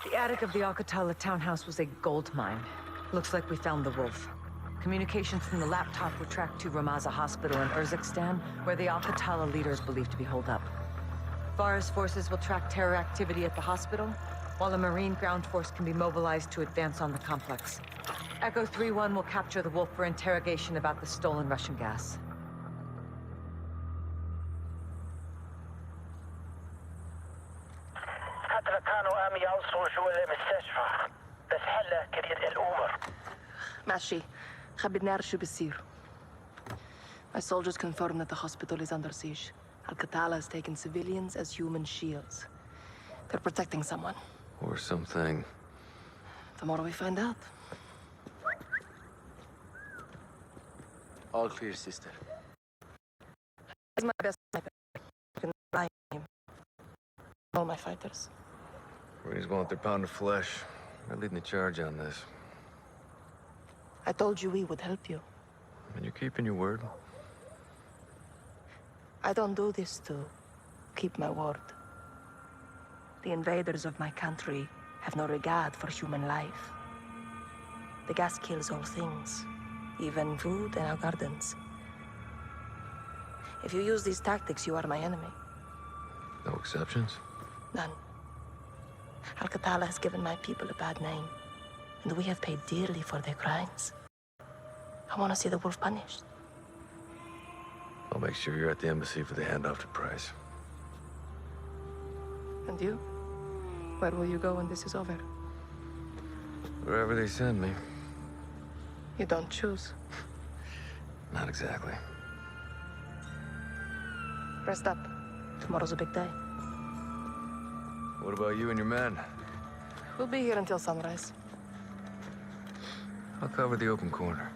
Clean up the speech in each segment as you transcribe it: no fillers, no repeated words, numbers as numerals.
The attic of the Alcatala townhouse was a gold mine. Looks like we found the wolf. Communications from the laptop were tracked to Ramaza Hospital in Urzikstan, where the Alcatala leader is believed to be holed up. Farah's forces will track terror activity at the hospital, while a Marine ground force can be mobilized to advance on the complex. Echo 3-1 will capture the wolf for interrogation about the stolen Russian gas. حتى كانوا عم يوصلوا جوا المستشفى بس هلا كريت الأمور. ماشي خبي نعرف شو بيصير. My soldiers confirm that the hospital is under siege. Al-Qatala has taken civilians as human shields. They're protecting someone. Or something. Tomorrow we find out. All clear, sister. He's my best sniper. You can rely on him. All my fighters. Marines want their pound of flesh. They're leading the charge on this. I told you we would help you. And you're keeping your word. I don't do this to keep my word. The invaders of my country have no regard for human life. The gas kills all things, even food and our gardens. If you use these tactics, you are my enemy. No exceptions? None. Al-Qatala has given my people a bad name, and we have paid dearly for their crimes. I want to see the wolf punished. I'll make sure you're at the embassy for the handoff to Price. And you? Where will you go when this is over? Wherever they send me. You don't choose. Not exactly. Rest up. Tomorrow's a big day. What about you and your men? We'll be here until sunrise. I'll cover the open corner.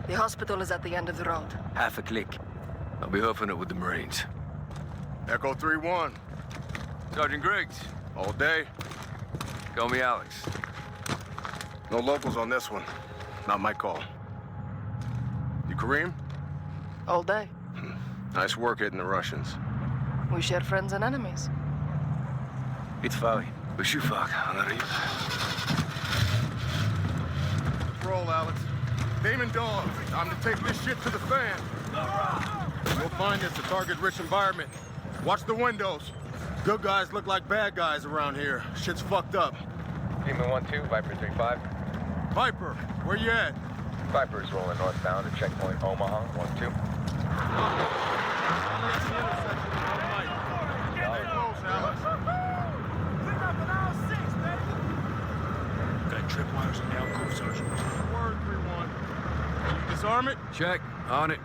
The hospital is at the end of the road. Half a click. I'll be hoofing it with the Marines. Echo 3-1. Sergeant Griggs. All day. Call me Alex. No locals on this one. Not my call. You Kareem? All day. Nice work hitting the Russians. We share friends and enemies. Itfali. Bashufak. Roll, Alex. Damon dogs. Time to take this shit to the fan. You'll find this a target-rich environment. Watch the windows. Good guys look like bad guys around here. Shit's fucked up. Demon 1-2, Viper 3-5. Viper, where you at? Viper is rolling northbound at checkpoint Omaha 1-2. There it goes, Alex. Got tripwires in the alcove, Sergeant. Word 3-1. You disarm it? Check. On it.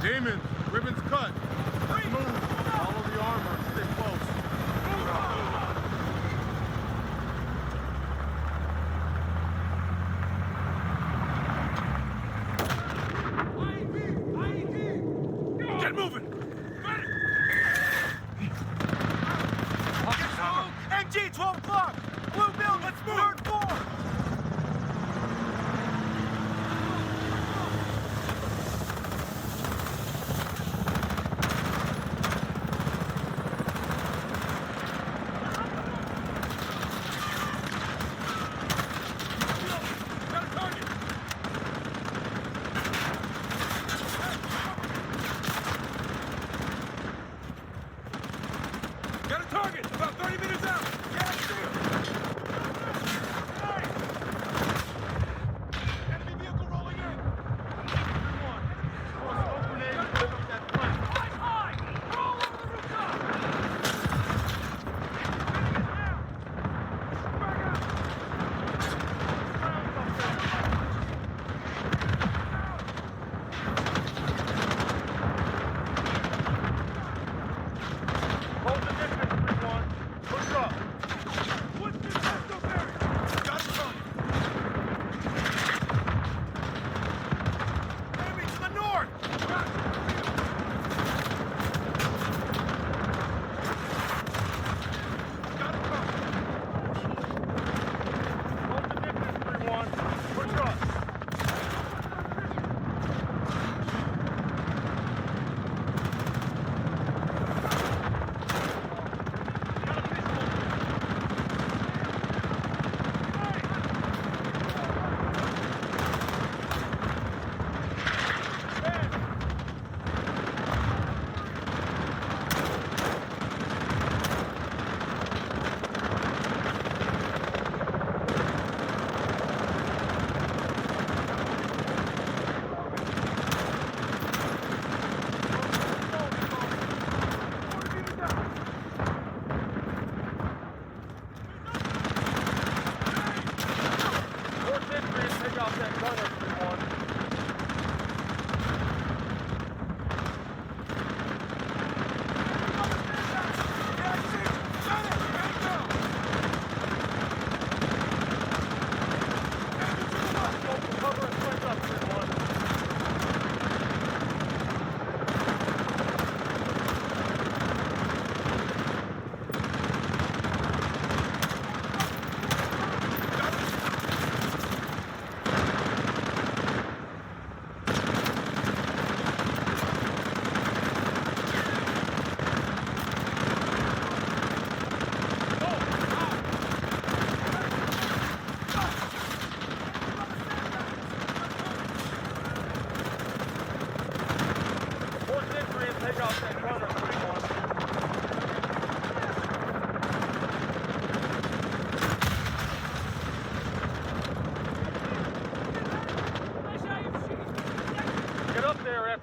Damon, ribbon's cut. Let's move. Follow the armor. Stay close. Get moving! MG, 12 o'clock! Blue building, let's move! Third floor! Got a target! Got a target! About 30 minutes out! Yeah, see him! Enemy vehicle rolling in! High! Roll over the rooftop! Hold the distance, 3-1. Push up.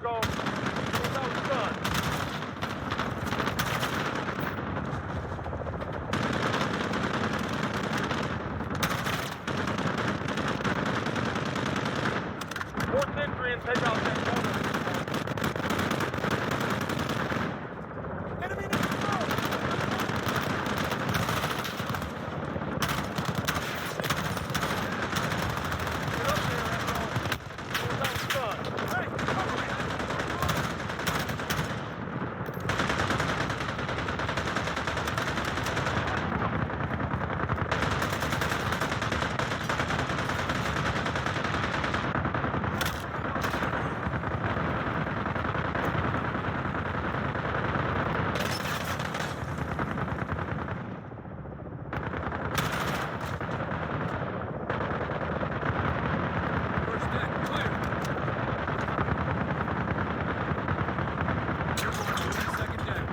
go. That was done. Force entry and take out that corner. Enemy next door! Get up there, Echo. That was done. Hey, cover me! First deck, clear. Second deck.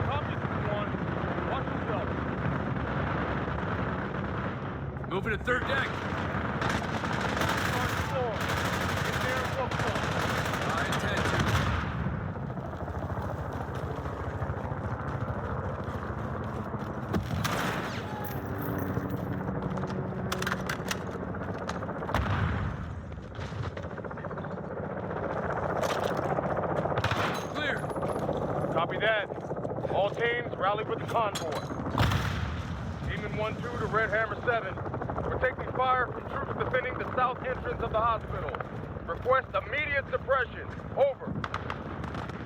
Copy, 1. Watch yourself. Moving to third deck. Start the floor. Get there and look for it. I intend to. Clear. Copy that. All teams, rally with the convoy. Demon 1-2 to Red Hammer 7. We're taking fire from troops defending the south entrance of the hospital. Request immediate suppression. Over.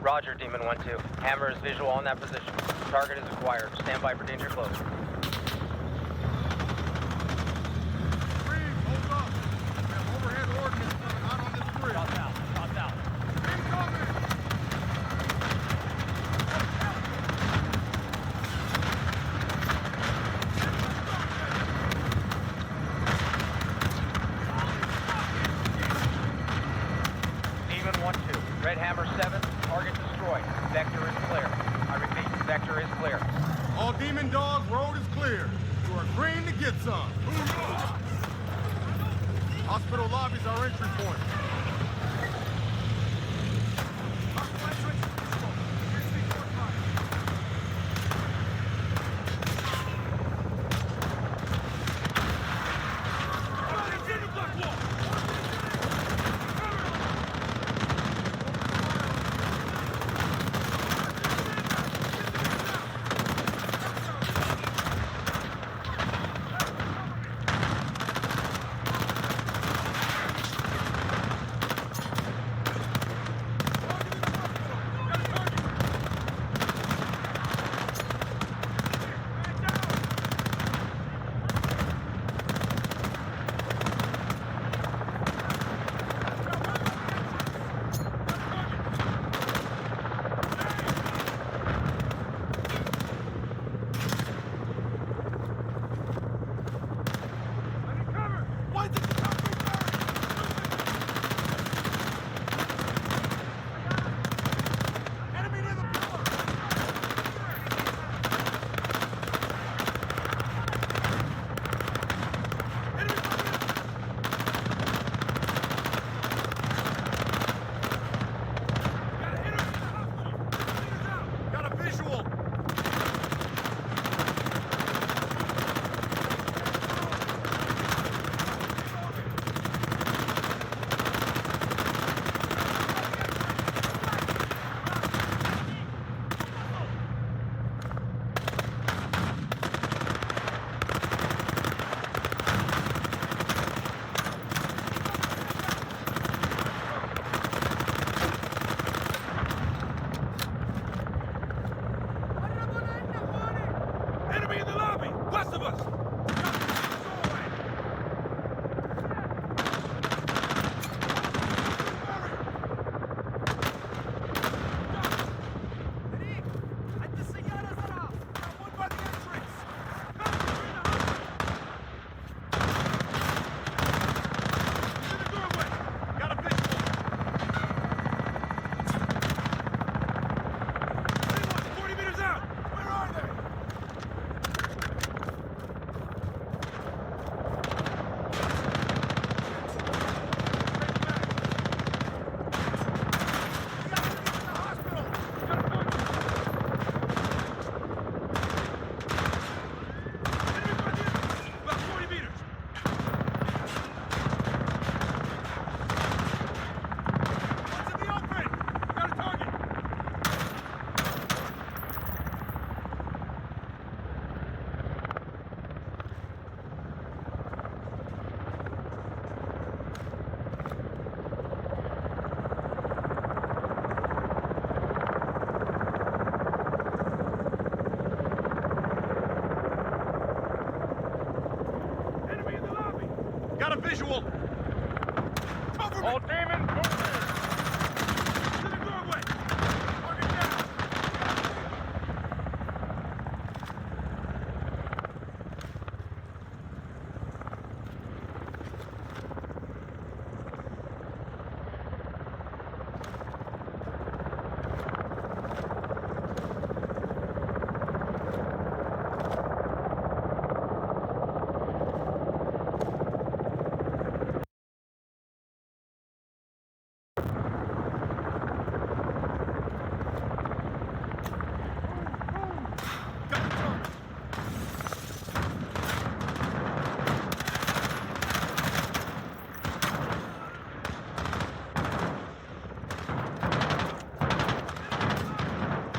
Roger, Demon 1-2. Hammer is visual on that position. Target is acquired. Stand by for danger close. Reed, hold up. We have overhead ordnance coming out on this bridge. Shots out. Incoming! Demon 1-2. Red Hammer 7. Target destroyed. Vector is clear. I repeat, vector is clear. All Demon Dogs, road is clear. You are green to get some. Hospital lobby's our entry point. visual! Cover me! All demon, move in. To the doorway! Target down! Got the target!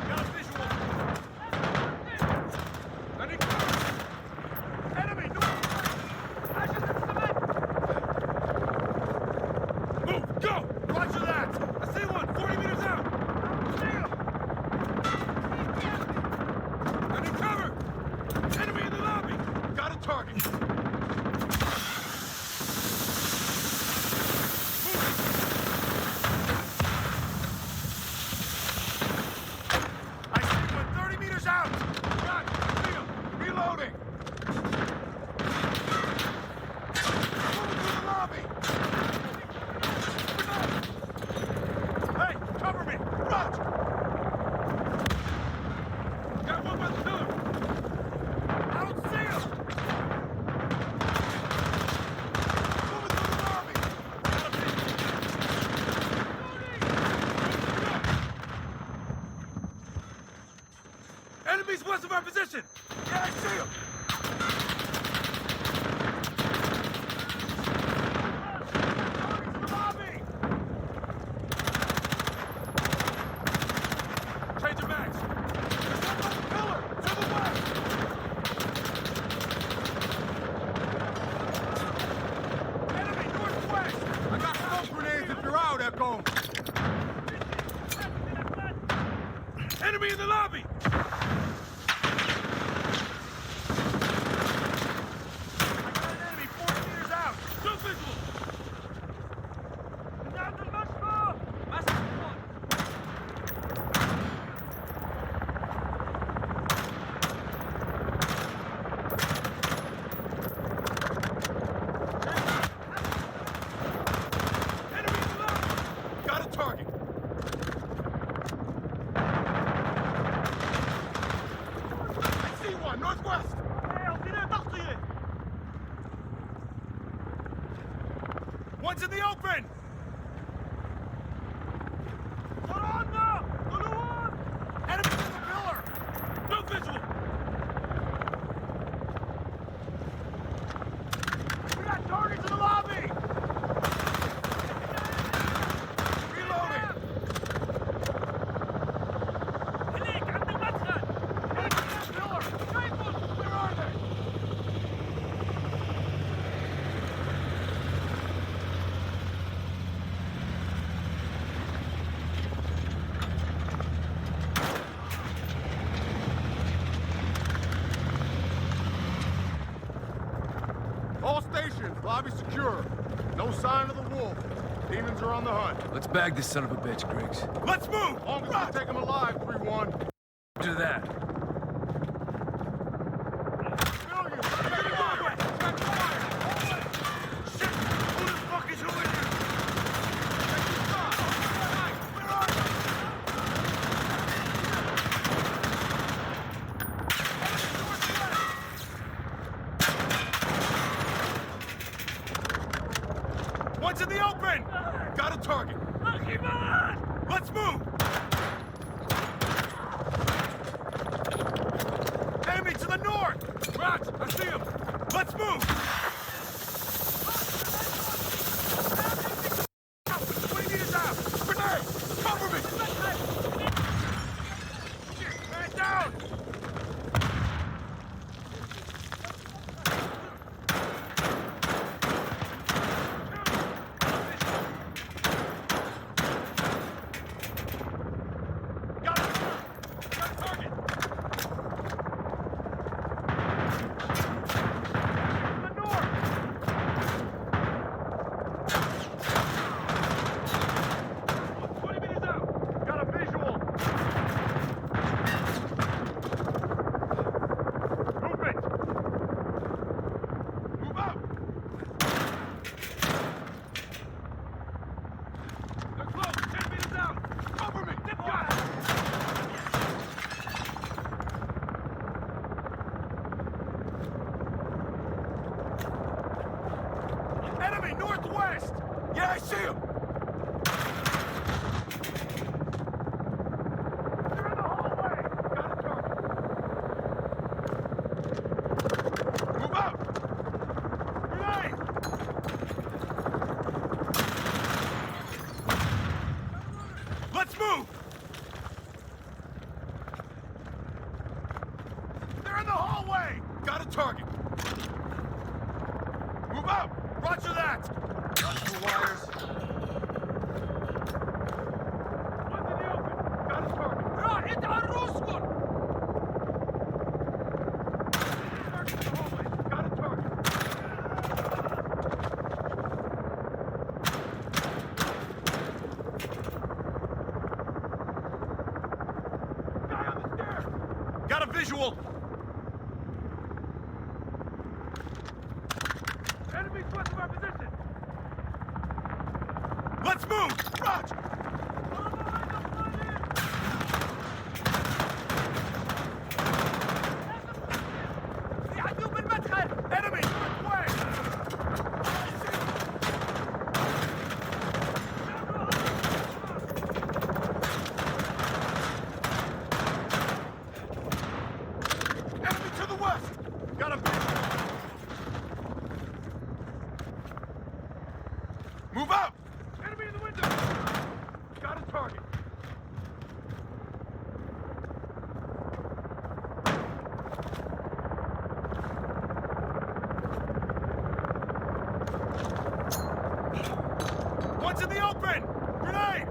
Got a visual! Letting go! Enemy! Ashes and cement! Move! Go! Roger that! I see one! 40 meters out! See him! Letting cover! Enemy in the lobby! Got a target! I see one 30 meters out! Got it! See him! Reloading! Moving to the lobby! Hey! Cover me! Roger! Got one by the pillar! I don't see him! Moving to the lobby! Got a visual! Enemies west of our position! Yeah, I see him! Target's the lobby! Change of mags! There's one on the pillar! To the west! Enemy northwest! I got smoke grenades if you're out, Echo! Enemy in the lobby! I got an enemy 40 meters out! No visual! Enemy in the lobby! Got a target! I see one, northwest! One's in the open! Enemy in the pillar! No visual! We got targets in the lobby! Reloading! Enemy in the pillar! Where are they? All stations, lobby secure. No sign of the wolf. Demons are on the hunt. Let's bag this son of a bitch, Griggs. Let's move! Long as we take them alive, 3-1. Do that. Civilians, get in the doorway! Check fire! Shit! Who the fuck is who in here? Take your shot! Where are they? One's in the open! Got a target! Let's move! Enemy to the north! Rats, I see him! Let's move! 20 meters out! Grenade! Cover me! Man down! Got it! Got a target! To the north! hallway! Got a target. Move out! Roger that! Got two wires. One's in the open. Got a target. Target in the hallway. Got a target. Guy on the stairs! Got a visual! Enemies west of our position! Let's move! Raj! Enemy! Way! Enemy to the west! Got a visual! Move out! Enemy in the window! Got a target. One's in the open! Grenade!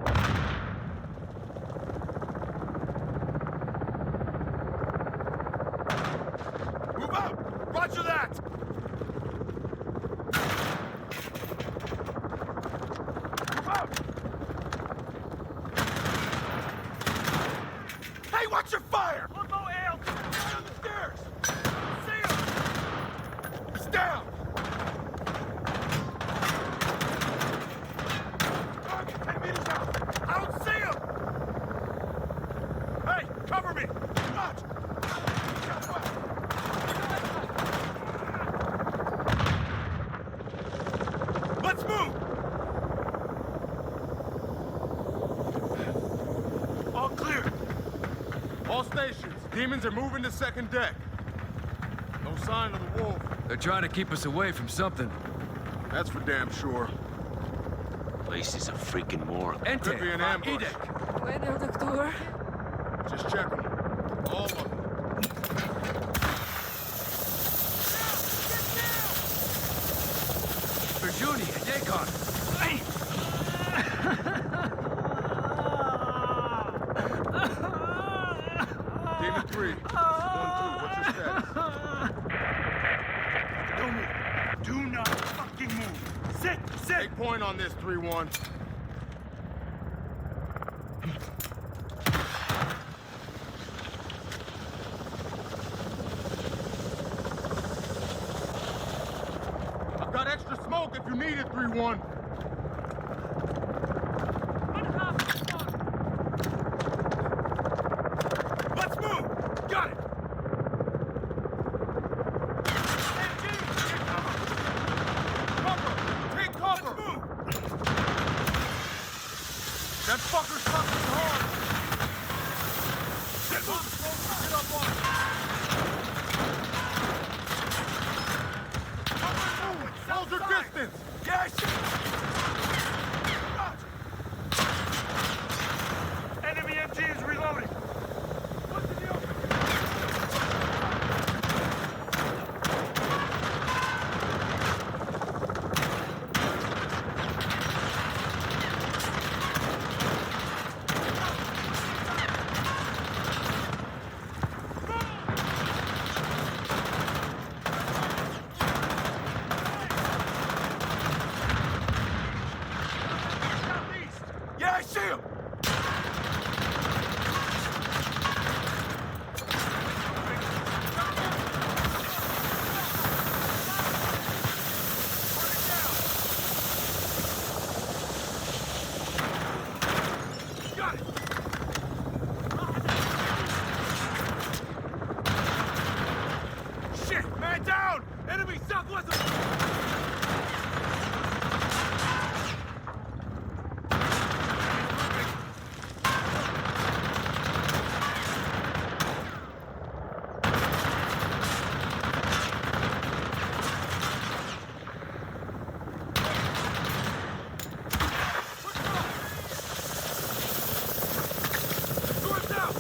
Move out! Roger that! Move out! Hey, watch your fire! We'll go ale! Down the stairs! See him! He's down! Target 10 meters out! I don't see him! Hey, cover me! Watch! Southwest! Let's move! All clear. All stations. Demons are moving to second deck. No sign of the wolf. They're trying to keep us away from something. That's for damn sure. Place is a freaking morgue. Could be an ambush. Bueno, doctor. Just check them. All of them. Virginia, Dakon. Demon 3. 1-2. What's your status? Don't move. Do not fucking move. Sit! Take point on this, 3-1. I've got extra smoke if you need it, 3-1. Let's move! Got it! Cover! Take cover! Let's move! That fucker's fucking hard! Get moving, folks! Get up on it! Hold your distance! Yes! Enemy MG is reloading. What's in the open? Southeast! Yeah, I see him! Got it! Shit! Man down! Enemy southwest of... Doors out!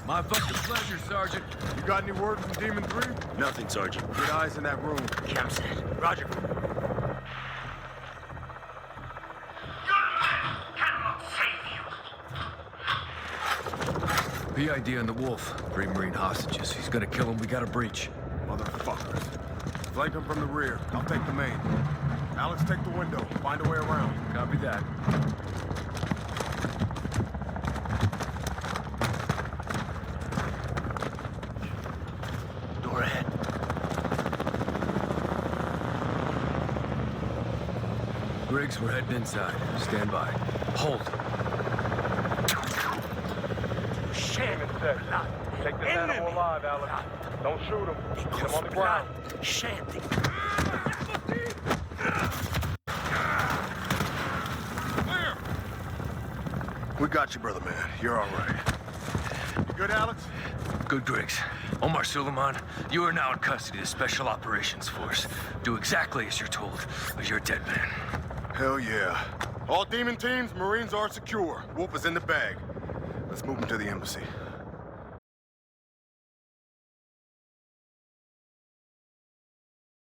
My fucking pleasure, Sergeant. You got any word from Demon 3? Nothing, Sergeant. Get eyes in that room. Cam said. Roger. PID on the Wolf. 3 Marine hostages. He's gonna kill him. We got a breach. Motherfuckers. Flank him from the rear. I'll take the main. Alex, take the window. Find a way around. Copy that. Door ahead. Griggs, we're heading inside. Stand by. Hold. Demon 6. Take this animal alive, Alex. Don't shoot him. Get him on the ground. We got you, brother man. You're all right. You good, Alex? Good, Griggs. Omar Suleiman, you are now in custody of the Special Operations Force. Do exactly as you're told, or you're a dead man. Hell yeah. All demon teams, Marines are secure. Wolf is in the bag. Let's move him to the embassy.